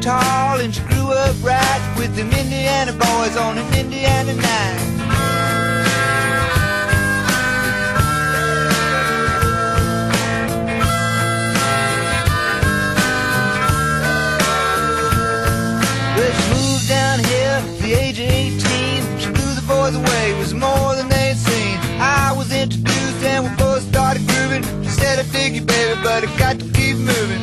Tall and she grew up right with them Indiana boys on an Indiana night. But she moved down here at the age of 18. She blew the boys away, it was more than they'd seen. I was introduced and we both started grooving. She said, I dig you, baby, but I got to keep moving.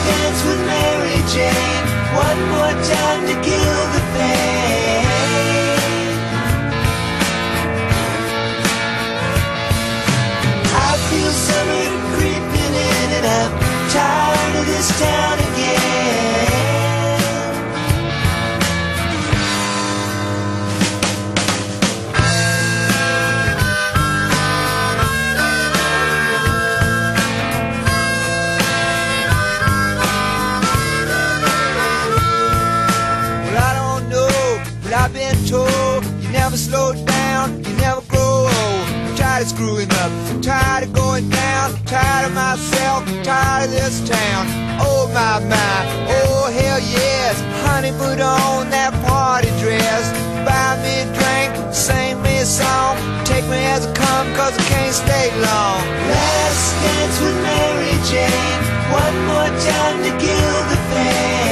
Dance with Mary Jane, one more time to kill the pain. I feel summer creeping in and I'm tired of this town again. I've been told you never slow down, you never grow old. I'm tired of screwing up, I'm tired of going down, I'm tired of myself, I'm tired of this town. Oh my, oh hell yes. Honey, put on that party dress, buy me a drink, sing me a song, take me as I come, cause I can't stay long. Last dance with Mary Jane, one more time to kill the pain.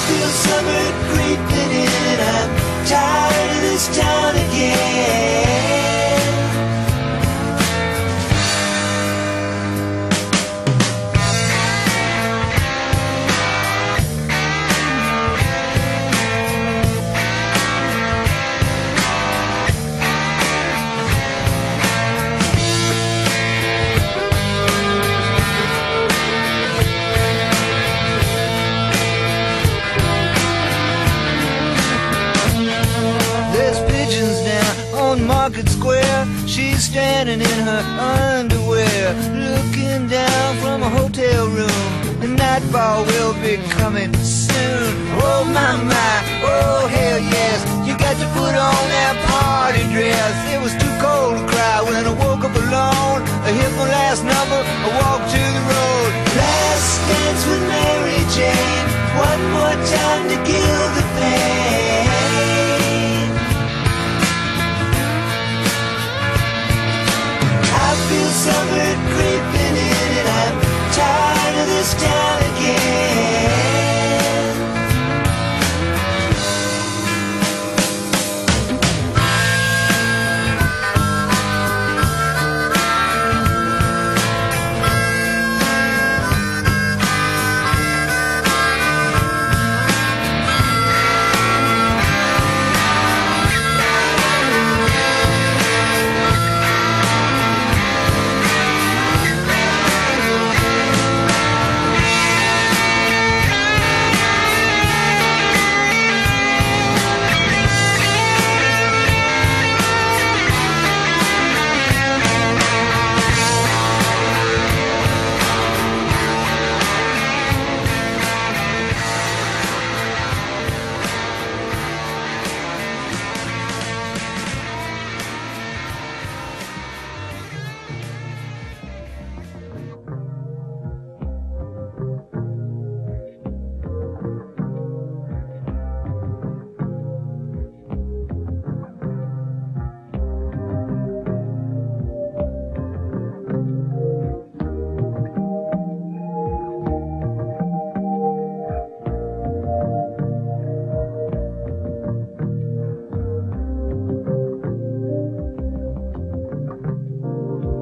Feel summer creeping in, I'm tired of this town again. Market Square, she's standing in her underwear, looking down from a hotel room. The nightfall will be coming soon. Oh my, oh hell yes. You got to put on that party dress. It was too cold to cry when I woke up alone. I hit my last number, I walked to the road. Last dance with Mary Jane, one more time to kill the pain. Feel summer creeping in and I'm tired of this town again.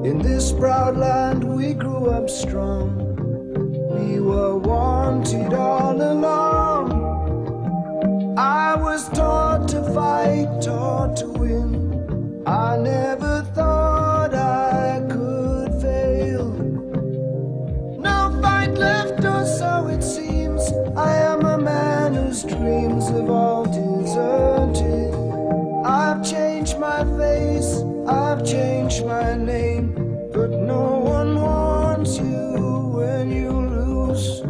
In this proud land we grew up strong. We were warned wanted all along. I was taught to fight, taught to win. I never thought I could fail. No fight left, or so it seems. I am a man whose dreams have all deserted. I've changed my face, I've changed my name, but no one wants you when you lose.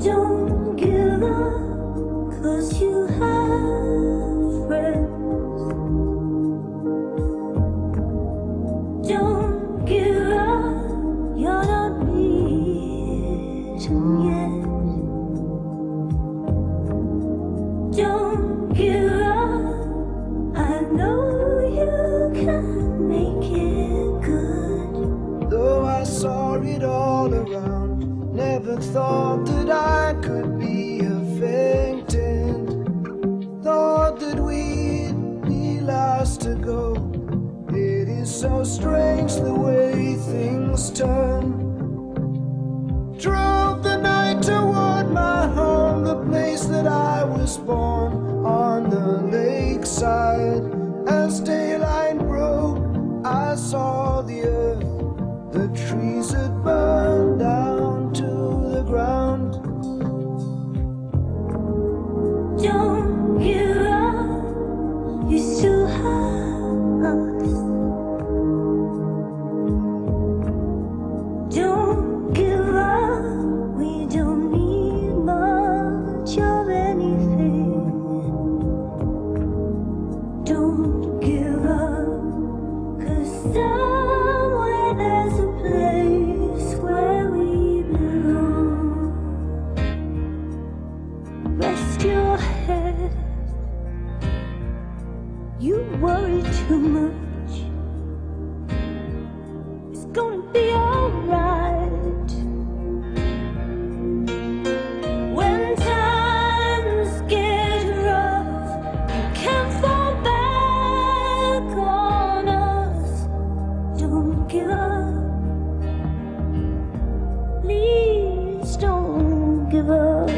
Don't give up, 'cause you have friends. Don't give up, you're not beaten yet. Don't give up, I know you can make it good. Though I saw it all around, never thought that I could be a faintant. Thought that we'd be last to go. It is so strange the way things turn. Drove the night toward my home, the place that I was born, on the lakeside. As daylight broke, I saw the earth. The trees had burned down to the ground. Don't give up, you still have us. Don't give up, we don't need much of anything. Don't give up, 'cause somewhere there's a place where we belong. Rest your head, you worry too much. It's gonna be alright. When times get rough, you can't fall back on us. Don't give up, please don't give up.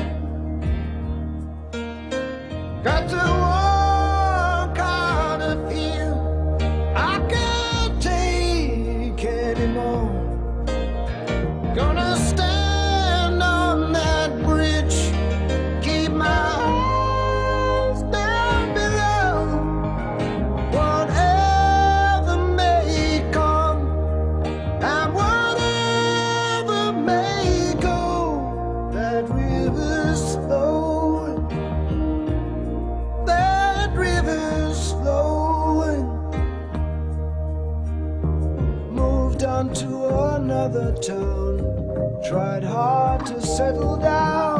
Got to walk out of here, I can't take anymore. Gonna stand on that bridge, keep my eyes down below. Whatever may come, and whatever may go, that river's flowing, that river's flowing. Moved on to another town, tried hard to settle down.